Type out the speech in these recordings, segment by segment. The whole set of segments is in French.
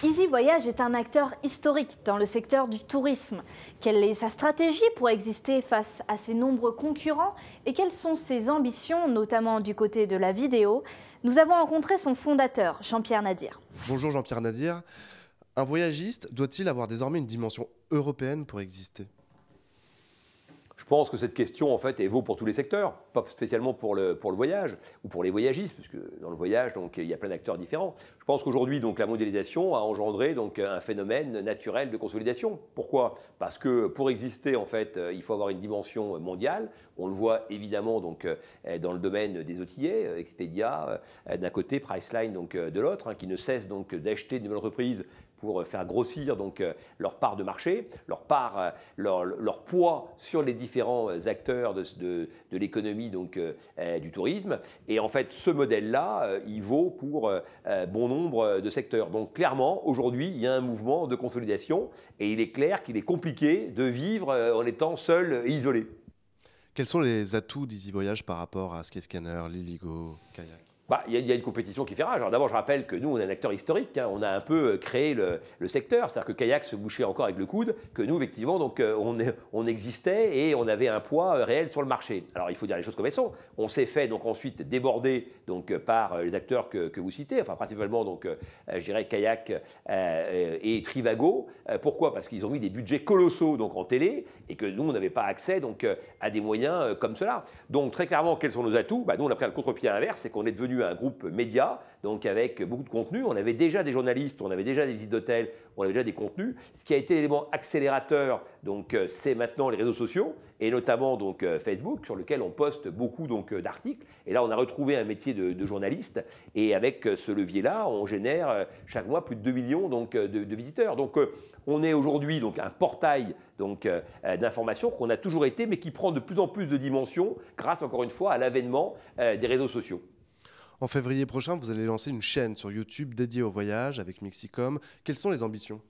Easy Voyage est un acteur historique dans le secteur du tourisme. Quelle est sa stratégie pour exister face à ses nombreux concurrents et quelles sont ses ambitions, notamment du côté de la vidéo? Nous avons rencontré son fondateur, Jean-Pierre Nadir. Bonjour Jean-Pierre Nadir. Un voyagiste doit-il avoir désormais une dimension européenne pour exister? Je pense que cette question, en fait, elle vaut pour tous les secteurs, pas spécialement pour le voyage ou pour les voyagistes, puisque dans le voyage, donc, il y a plein d'acteurs différents. Je pense qu'aujourd'hui, donc, la mondialisation a engendré donc, un phénomène naturel de consolidation. Pourquoi? Parce que pour exister, en fait, il faut avoir une dimension mondiale. On le voit évidemment donc, dans le domaine des outillés, Expedia d'un côté, Priceline donc, de l'autre, qui ne cessent donc d'acheter de nouvelles entreprises pour faire grossir donc, leur part de marché, leur poids sur les différents acteurs de l'économie donc, du tourisme. Et en fait, ce modèle-là, il vaut pour bon nombre de secteurs. Donc clairement, aujourd'hui, il y a un mouvement de consolidation et il est clair qu'il est compliqué de vivre en étant seul et isolé. Quels sont les atouts d'Easy Voyage par rapport à Skyscanner, Liligo, Kayak? Il y a une compétition qui fait rage. Alors d'abord, je rappelle que nous, on est un acteur historique. On a un peu créé le secteur. C'est-à-dire que Kayak se bouchait encore avec le coude, que nous, effectivement, donc, on existait et on avait un poids réel sur le marché. Alors, il faut dire les choses comme elles sont. On s'est fait donc, ensuite déborder donc, par les acteurs que vous citez, enfin principalement, donc, je dirais, Kayak et Trivago. Pourquoi? Parce qu'ils ont mis des budgets colossaux donc, en télé et que nous, on n'avait pas accès donc, à des moyens comme cela. Donc, très clairement, quels sont nos atouts? Nous, on a pris le contre-pied inverse, c'est qu'on est devenu un groupe média, donc avec beaucoup de contenu. On avait déjà des journalistes, on avait déjà des visites d'hôtels, on avait déjà des contenus. Ce qui a été l'élément accélérateur, donc c'est maintenant les réseaux sociaux, et notamment donc Facebook, sur lequel on poste beaucoup donc d'articles. Et là, on a retrouvé un métier de journaliste, et avec ce levier-là, on génère chaque mois plus de 2 millions donc, de visiteurs. Donc, on est aujourd'hui donc un portail donc d'information qu'on a toujours été, mais qui prend de plus en plus de dimensions grâce, encore une fois, à l'avènement des réseaux sociaux. En février prochain, vous allez lancer une chaîne sur YouTube dédiée au voyage avec Mixicom. Quelles sont les ambitions?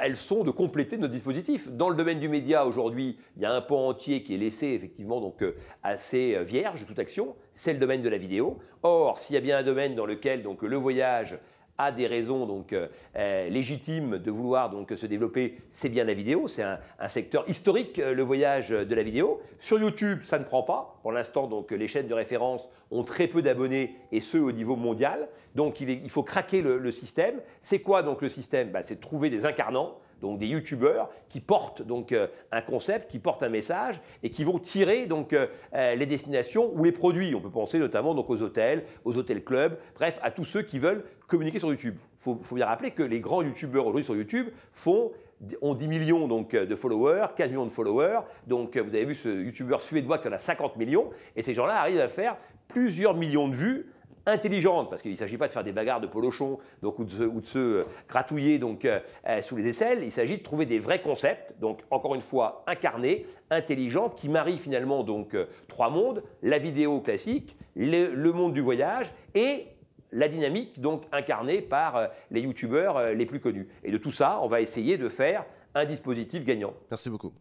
Elles sont de compléter notre dispositif. Dans le domaine du média, aujourd'hui, il y a un pan entier qui est laissé effectivement donc, assez vierge de toute action. C'est le domaine de la vidéo. Or, s'il y a bien un domaine dans lequel donc, le voyage a des raisons donc, légitimes de vouloir donc, se développer, c'est bien la vidéo. C'est un secteur historique, le voyage de la vidéo. Sur YouTube, ça ne prend pas. Pour l'instant, donc, les chaînes de référence ont très peu d'abonnés, et ce, au niveau mondial. Donc, il faut craquer le système. C'est quoi donc, le système? C'est de trouver des incarnants, donc des youtubeurs qui portent donc, un concept, qui portent un message et qui vont tirer donc, les destinations ou les produits. On peut penser notamment donc, aux hôtels clubs, bref, à tous ceux qui veulent communiquer sur YouTube. Il faut bien rappeler que les grands youtubeurs aujourd'hui sur YouTube ont 10 millions donc, de followers, 15 millions de followers. Donc vous avez vu ce youtubeur suédois qui en a 50 millions. Et ces gens-là arrivent à faire plusieurs millions de vues intelligentes, parce qu'il ne s'agit pas de faire des bagarres de polochons donc, ou de se gratouiller donc, sous les aisselles. Il s'agit de trouver des vrais concepts, donc encore une fois incarnés, intelligents, qui marient finalement donc, trois mondes, la vidéo classique, le monde du voyage et la dynamique donc incarnée par les youtubeurs les plus connus. Et de tout ça, on va essayer de faire un dispositif gagnant. Merci beaucoup.